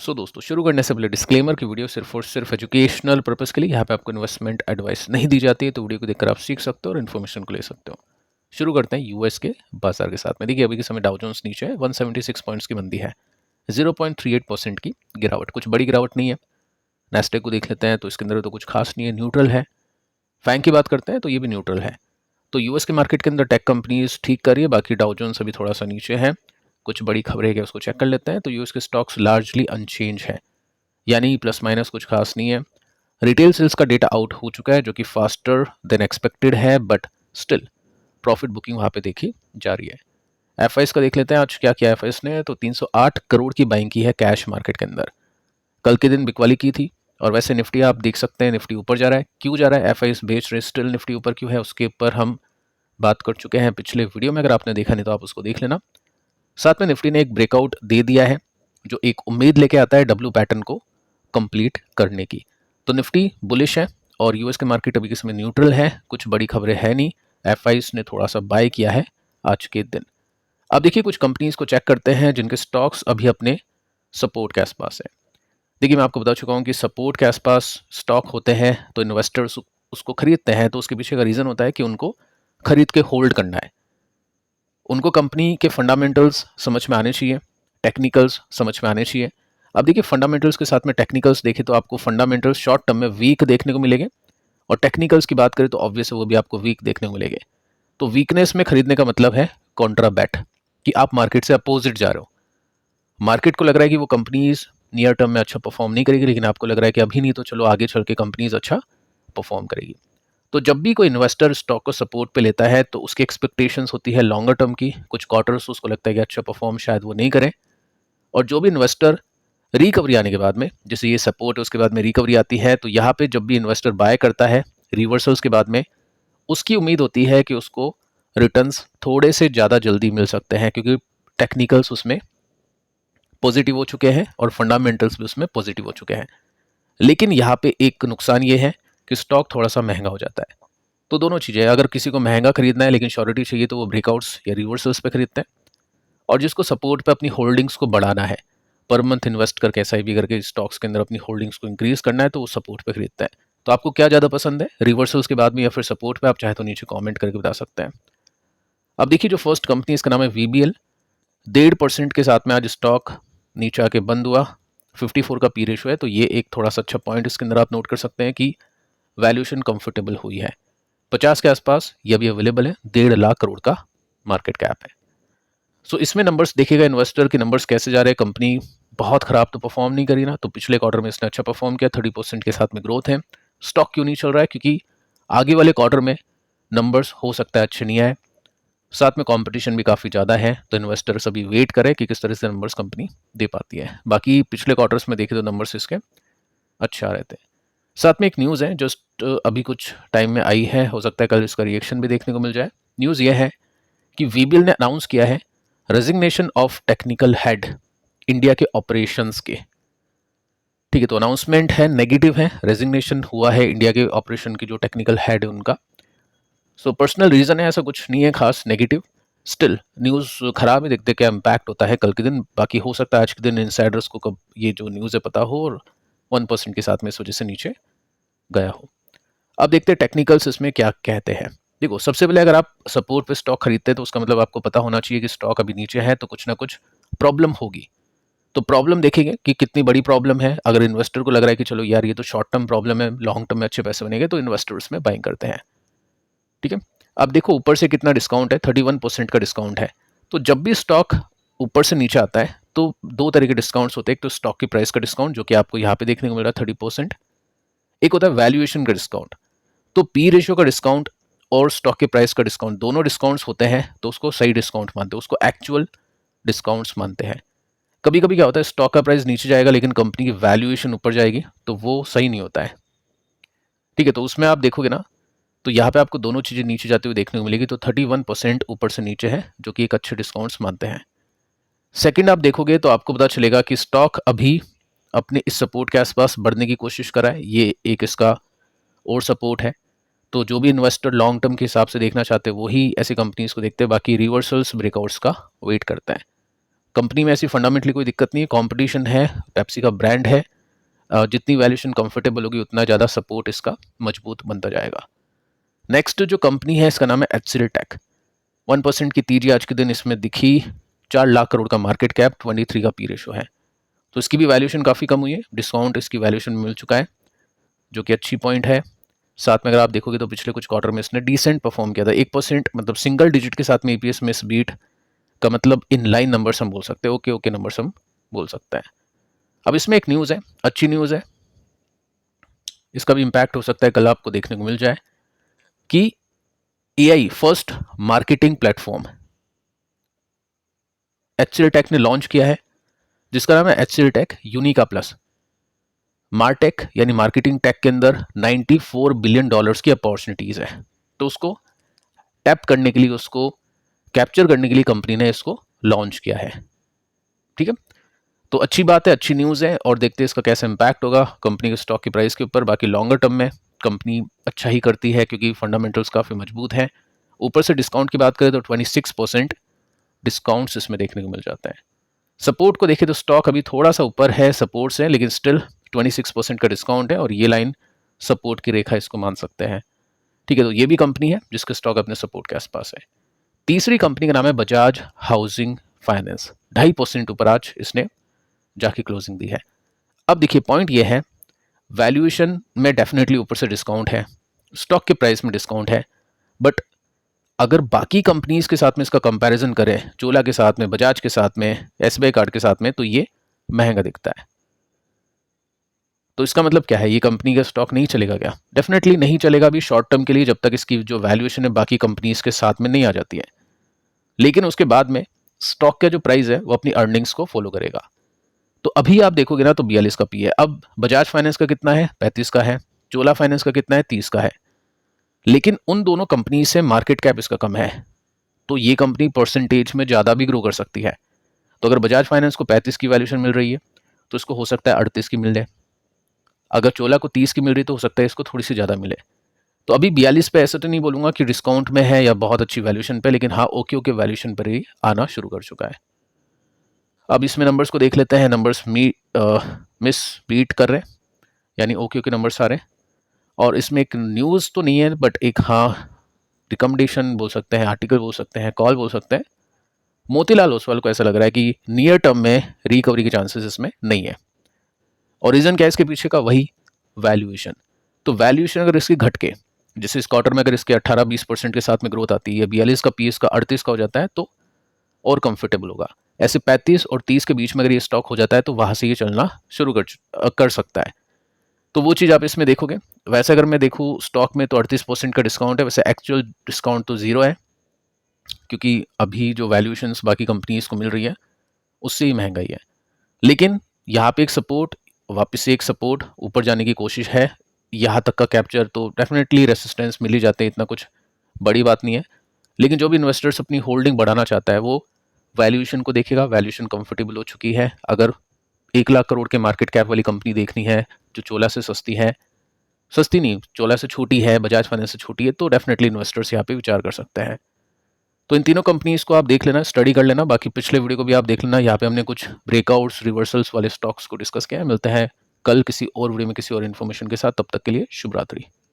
दोस्तों शुरू करने से पहले डिस्क्लेमर की वीडियो सिर्फ और सिर्फ एजुकेशनल पर्पस के लिए, यहाँ पे आपको इन्वेस्टमेंट एडवाइस नहीं दी जाती है। तो वीडियो को देखकर आप सीख सकते हो और इन्फॉर्मेशन को ले सकते हो। शुरू करते हैं यूएस के बाजार के साथ में। देखिए अभी के समय डाउ जोन्स नीचे है, 176 पॉइंट्स की मंदी है, 0.38% की गिरावट, कुछ बड़ी गिरावट नहीं है। नेस्डेक को देख लेते हैं तो इसके अंदर तो कुछ खास नहीं है, न्यूट्रल है। फैंग की बात करते हैं तो ये भी न्यूट्रल है। तो यूएस के मार्केट के अंदर टेक कंपनीज ठीक कर रही है, बाकी डाउ जोन्स अभी थोड़ा सा नीचे है। कुछ बड़ी खबरें क्या उसको चेक कर लेते हैं। तो यूएस के स्टॉक्स लार्जली अनचेंज है, यानी प्लस माइनस कुछ खास नहीं है। रिटेल सेल्स का डेटा आउट हो चुका है जो कि फास्टर देन एक्सपेक्टेड है, बट स्टिल प्रॉफिट बुकिंग वहां पे देखी जा रही है। एफआईएस का देख लेते हैं आज क्या किया एफआईएस ने। तो 308 करोड़ की बाइंग की है कैश मार्केट के अंदर। कल के दिन बिकवाली की थी। और वैसे निफ्टी आप देख सकते हैं, निफ्टी ऊपर जा रहा है। क्यों जा रहा है? एफआईएस बेच रहे, स्टिल निफ्टी ऊपर क्यों है उसके ऊपर हम बात कर चुके हैं पिछले वीडियो में। अगर आपने देखा नहीं तो आप उसको देख लेना। साथ में निफ्टी ने एक ब्रेकआउट दे दिया है जो एक उम्मीद लेके आता है डब्ल्यू पैटर्न को कंप्लीट करने की। तो निफ्टी बुलिश है और यूएस के मार्केट अभी के समय न्यूट्रल है, कुछ बड़ी खबरें है नहीं। एफआईएस ने थोड़ा सा बाय किया है आज के दिन। अब देखिए कुछ कंपनीज को चेक करते हैं जिनके स्टॉक्स अभी अपने सपोर्ट के आसपास है। देखिए मैं आपको बता चुका हूँ कि सपोर्ट के आसपास स्टॉक होते हैं तो इन्वेस्टर्स उसको खरीदते हैं। तो उसके पीछे का रीजन होता है कि उनको खरीद के होल्ड करना है। उनको कंपनी के फंडामेंटल्स समझ में आने चाहिए, टेक्निकल्स समझ में आने चाहिए। अब देखिए फंडामेंटल्स के साथ में टेक्निकल्स देखें तो आपको फंडामेंटल्स शॉर्ट टर्म में वीक देखने को मिलेंगे, और टेक्निकल्स की बात करें तो ऑब्वियस है वो भी आपको वीक देखने को मिलेंगे। तो वीकनेस में खरीदने का मतलब है कॉन्ट्रा बैट, कि आप मार्केट से अपोजिट जा रहे हो। मार्केट को लग रहा है कि वो कंपनीज नियर टर्म में अच्छा परफॉर्म नहीं करेगी, लेकिन आपको लग रहा है कि अभी नहीं तो चलो आगे चल के कंपनीज अच्छा परफॉर्म करेगी। तो जब भी कोई इन्वेस्टर स्टॉक को सपोर्ट पे लेता है तो उसकी एक्सपेक्टेशंस होती है लॉन्गर टर्म की। कुछ क्वार्टर्स उसको लगता है कि अच्छा परफॉर्म शायद वो नहीं करें। और जो भी इन्वेस्टर रिकवरी आने के बाद में, जैसे ये सपोर्ट है उसके बाद में रिकवरी आती है, तो यहाँ पे जब भी इन्वेस्टर बाय करता है रिवर्सल्स के बाद में, उसकी उम्मीद होती है कि उसको रिटर्न्स थोड़े से ज़्यादा जल्दी मिल सकते हैं, क्योंकि टेक्निकल्स उसमें पॉजिटिव हो चुके हैं और फंडामेंटल्स भी उसमें पॉजिटिव हो चुके हैं। लेकिन यहाँ पे एक नुकसान ये है कि स्टॉक थोड़ा सा महंगा हो जाता है। तो दोनों चीज़ें, अगर किसी को महंगा खरीदना है लेकिन श्योरिटी चाहिए तो वो ब्रेकआउट्स या रिवर्सल्स पे खरीदते हैं, और जिसको सपोर्ट पे अपनी होल्डिंग्स को बढ़ाना है, पर मंथ इन्वेस्ट करके एसआईपी करके स्टॉक्स के अंदर अपनी होल्डिंग्स को इंक्रीज करना है, तो वो सपोर्ट पे खरीदता है। तो आपको क्या ज़्यादा पसंद है, रिवर्सल्स के बाद में या फिर सपोर्ट पे? आप चाहे तो नीचे कॉमेंट करके बता सकते हैं। अब देखिए जो फर्स्ट कंपनी, इसका नाम है वीबीएल। 1.5% के साथ में आज स्टॉक नीचे आके बंद हुआ। 54 का पी रेशो है, तो ये एक थोड़ा सा अच्छा पॉइंट इसके अंदर आप नोट कर सकते हैं कि वैल्यूएशन कंफर्टेबल हुई है। 50 के आसपास यह भी अवेलेबल है। 1.5 लाख करोड़ का मार्केट कैप है। सो इसमें नंबर्स देखेगा इन्वेस्टर के नंबर्स कैसे जा रहे हैं। कंपनी बहुत खराब तो परफॉर्म नहीं करी ना, तो पिछले क्वार्टर में इसने अच्छा परफॉर्म किया, 30% के साथ में ग्रोथ है। स्टॉक क्यों नहीं चल रहा है? क्योंकि आगे वाले क्वार्टर में नंबर्स हो सकता है अच्छे नहीं आए, साथ में कंपटीशन भी काफ़ी ज़्यादा है। तो इन्वेस्टर्स अभी वेट करें कि किस तरह से नंबर्स कंपनी दे पाती है। बाकी पिछले क्वार्टर्स में देखें तो नंबर्स इसके अच्छा आ रहे थे। साथ में एक न्यूज़ है जस्ट अभी कुछ टाइम में आई है, हो सकता है कल इसका रिएक्शन भी देखने को मिल जाए। न्यूज़ यह है कि वीबीएल ने अनाउंस किया है resignation of technical head India के ऑपरेशंस के। ठीक है, तो अनाउंसमेंट है, नेगेटिव है, रेजिग्नेशन हुआ है इंडिया के ऑपरेशन की जो टेक्निकल हेड है उनका। सो पर्सनल रीजन है, ऐसा कुछ नहीं है खास नेगेटिव। स्टिल न्यूज़ खराब है, देखते क्या इम्पैक्ट होता है कल के दिन। बाकी हो सकता है आज के दिन इनसाइडर्स को कब ये जो न्यूज़ है पता हो और 1% के साथ में इस वजह से नीचे गया हो। अब देखते हैं टेक्निकल्स इसमें क्या कहते हैं। देखो सबसे पहले अगर आप सपोर्ट पे स्टॉक खरीदते हैं तो उसका मतलब आपको पता होना चाहिए कि स्टॉक अभी नीचे है तो कुछ ना कुछ प्रॉब्लम होगी। तो प्रॉब्लम देखेंगे कि कितनी बड़ी प्रॉब्लम है। अगर इन्वेस्टर को लग रहा है कि चलो यार ये तो शॉर्ट टर्म प्रॉब्लम है, लॉन्ग टर्म में अच्छे पैसे बनेंगे, तो इन्वेस्टर्स में बाइंग करते हैं। ठीक है, अब देखो ऊपर से कितना डिस्काउंट है, 31% का डिस्काउंट है। तो जब भी स्टॉक ऊपर से नीचे आता है तो दो तरह के डिस्काउंट्स होते हैं। एक तो स्टॉक की प्राइस का डिस्काउंट जो कि आपको यहाँ पे देखने को मिल रहा है 30%। एक होता है वैल्यूएशन का डिस्काउंट। तो पी रेशियो का डिस्काउंट और स्टॉक के प्राइस का डिस्काउंट, दोनों डिस्काउंट्स होते हैं तो उसको सही डिस्काउंट मानते हैं, उसको एक्चुअल डिस्काउंट्स मानते हैं। कभी कभी क्या होता है, स्टॉक का प्राइस नीचे जाएगा लेकिन कंपनी की वैल्यूएशन ऊपर जाएगी, तो वो सही नहीं होता है। ठीक है, तो उसमें आप देखोगे ना, तो यहाँ पे आपको दोनों चीज़ें नीचे जाते हुए देखने को मिलेगी। तो 31% ऊपर से नीचे है जो कि एक अच्छे डिस्काउंट्स मानते हैं। सेकंड आप देखोगे तो आपको पता चलेगा कि स्टॉक अभी अपने इस सपोर्ट के आसपास बढ़ने की कोशिश कर रहा है। ये एक इसका और सपोर्ट है। तो जो भी इन्वेस्टर लॉन्ग टर्म के हिसाब से देखना चाहते हैं वही ऐसी कंपनीज को देखते हैं, बाकी रिवर्सल्स ब्रेकआउट्स का वेट करता है। कंपनी में ऐसी फंडामेंटली कोई दिक्कत नहीं है, कंपटीशन है, पेप्सी का ब्रांड है, जितनी वैल्यूएशन कंफर्टेबल होगी उतना ज़्यादा सपोर्ट इसका मजबूत बनता जाएगा। नेक्स्ट जो कंपनी है इसका नाम है एचसीएल टेक। 1% की तेजी आज के दिन इसमें दिखी, 4 लाख करोड़ का मार्केट कैप, 23 का पी रेशो है, तो इसकी भी वैल्यूएशन काफ़ी कम हुई है, डिस्काउंट इसकी वैल्यूएशन में मिल चुका है, जो कि अच्छी पॉइंट है। साथ में अगर आप देखोगे तो पिछले कुछ क्वार्टर में इसने डिसेंट परफॉर्म किया था, 1% मतलब सिंगल डिजिट के साथ में ईपीएस मिस बीट का मतलब इन लाइन नंबर्स हम बोल सकते हैं, ओके नंबर्स हम बोल सकते हैं। अब इसमें एक न्यूज़ है, अच्छी न्यूज़ है, इसका भी इम्पैक्ट हो सकता है कल आपको देखने को मिल जाए कि AI first marketing platform HCL tech ने लॉन्च किया है, जिसका नाम है HCL tech Unica plus. Martech यानी मार्केटिंग टेक के अंदर 94 बिलियन डॉलर्स की अपॉर्चुनिटीज है, तो उसको टैप करने के लिए, उसको कैप्चर करने के लिए कंपनी ने इसको लॉन्च किया है। ठीक है, तो अच्छी बात है, अच्छी न्यूज़ है, और देखते हैं इसका कैसा इंपैक्ट होगा कंपनी के स्टॉक की प्राइस के ऊपर। बाकी लॉन्गर टर्म में कंपनी अच्छा ही करती है क्योंकि फंडामेंटल्स काफ़ी मजबूत हैं। ऊपर से डिस्काउंट की बात करें तो 26% डिस्काउंट्स इसमें देखने को मिल जाता है। सपोर्ट को देखें तो स्टॉक अभी थोड़ा सा ऊपर है सपोर्ट से, लेकिन स्टिल 26% का डिस्काउंट है और ये लाइन सपोर्ट की रेखा इसको मान सकते हैं। ठीक है, तो ये भी कंपनी है जिसका स्टॉक अपने सपोर्ट के आसपास है। तीसरी कंपनी का नाम है बजाज हाउसिंग फाइनेंस, 2.5% ऊपर आज इसने जाके क्लोजिंग दी है। अब देखिए पॉइंट ये है, वैल्यूएशन में डेफिनेटली ऊपर से डिस्काउंट है, स्टॉक के प्राइस में डिस्काउंट है, बट अगर बाकी कंपनीज के साथ में इसका कंपैरिजन करें, चोला के साथ में, बजाज के साथ में, एसबीआई कार्ड के साथ में, तो ये महंगा दिखता है। तो इसका मतलब क्या है, ये कंपनी का स्टॉक नहीं चलेगा क्या? डेफिनेटली नहीं चलेगा अभी शॉर्ट टर्म के लिए, जब तक इसकी जो वैल्यूएशन है बाकी कंपनीज के साथ में नहीं आ जाती है। लेकिन उसके बाद में स्टॉक का जो प्राइस है वो अपनी अर्निंग्स को फॉलो करेगा। तो अभी आप देखोगे ना तो 42 का पी है। अब बजाज फाइनेंस का कितना है? 35 का है। चोला फाइनेंस का कितना है? 30 का है। लेकिन उन दोनों कंपनी से मार्केट कैप इसका कम है, तो ये कंपनी परसेंटेज में ज़्यादा भी ग्रो कर सकती है। तो अगर बजाज फाइनेंस को 35 की वैल्यूएशन मिल रही है तो इसको हो सकता है 38 की मिल जाए। अगर चोला को 30 की मिल रही तो हो सकता है इसको थोड़ी सी ज़्यादा मिले। तो अभी 42 पे ऐसा तो नहीं बोलूँगा कि डिस्काउंट में है या बहुत अच्छी वैल्यूएशन पे, लेकिन हाँ ओके वैल्यूएशन पर ही आना शुरू कर चुका है। अब इसमें नंबर्स को देख लेते हैं। नंबर्स मिस बीट कर रहे हैं, यानी ओके नंबर्स आ रहे हैं। और इसमें एक न्यूज़ तो नहीं है, बट एक हाँ रिकमेंडेशन बोल सकते हैं, आर्टिकल बोल सकते हैं, कॉल बोल सकते हैं। मोतीलाल ओसवाल को ऐसा लग रहा है कि नियर टर्म में रिकवरी के चांसेस इसमें नहीं है। और रीज़न क्या है इसके पीछे का? वही वैल्यूएशन। तो वैल्यूएशन अगर इसकी घट के, जैसे इस क्वार्टर में अगर इसके 18-20% के साथ में ग्रोथ आती है, 42 का पीएस का 38 का हो जाता है, तो और कंफर्टेबल होगा। ऐसे 35 और 30 के बीच में अगर ये स्टॉक हो जाता है तो वहाँ से ये चलना शुरू कर सकता है। तो वो चीज़ आप इसमें देखोगे। वैसे अगर मैं देखूँ स्टॉक में तो 38% का डिस्काउंट है, वैसे एक्चुअल डिस्काउंट तो ज़ीरो है, क्योंकि अभी जो वैल्यूएशंस बाकी कंपनीज को मिल रही है उससे ही महंगाई है। लेकिन यहाँ पे एक सपोर्ट, वापस से एक सपोर्ट, ऊपर जाने की कोशिश है। यहाँ तक का कैप्चर तो डेफिनेटली रेसिस्टेंस मिल ही जाते हैं, इतना कुछ बड़ी बात नहीं है। लेकिन जो भी इन्वेस्टर्स अपनी होल्डिंग बढ़ाना चाहता है वो वैल्यूएशन को देखेगा। वैल्यूएशन कंफर्टेबल हो चुकी है। अगर 1 लाख करोड़ के मार्केट कैप वाली कंपनी देखनी है जो चोला से सस्ती है, सस्ती नहीं, चोला से छोटी है, बजाज फाइनेंस से छोटी है, तो डेफिनेटली इन्वेस्टर्स यहाँ पे विचार कर सकते हैं। तो इन तीनों कंपनीज को आप देख लेना, स्टडी कर लेना। बाकी पिछले वीडियो को भी आप देख लेना, यहाँ पे हमने कुछ ब्रेकआउट्स, रिवर्सल्स वाले स्टॉक्स को डिस्कस किया है। मिलते हैं कल किसी और वीडियो में किसी और इन्फॉर्मेशन के साथ, तब तक के लिए शुभ रात्रि।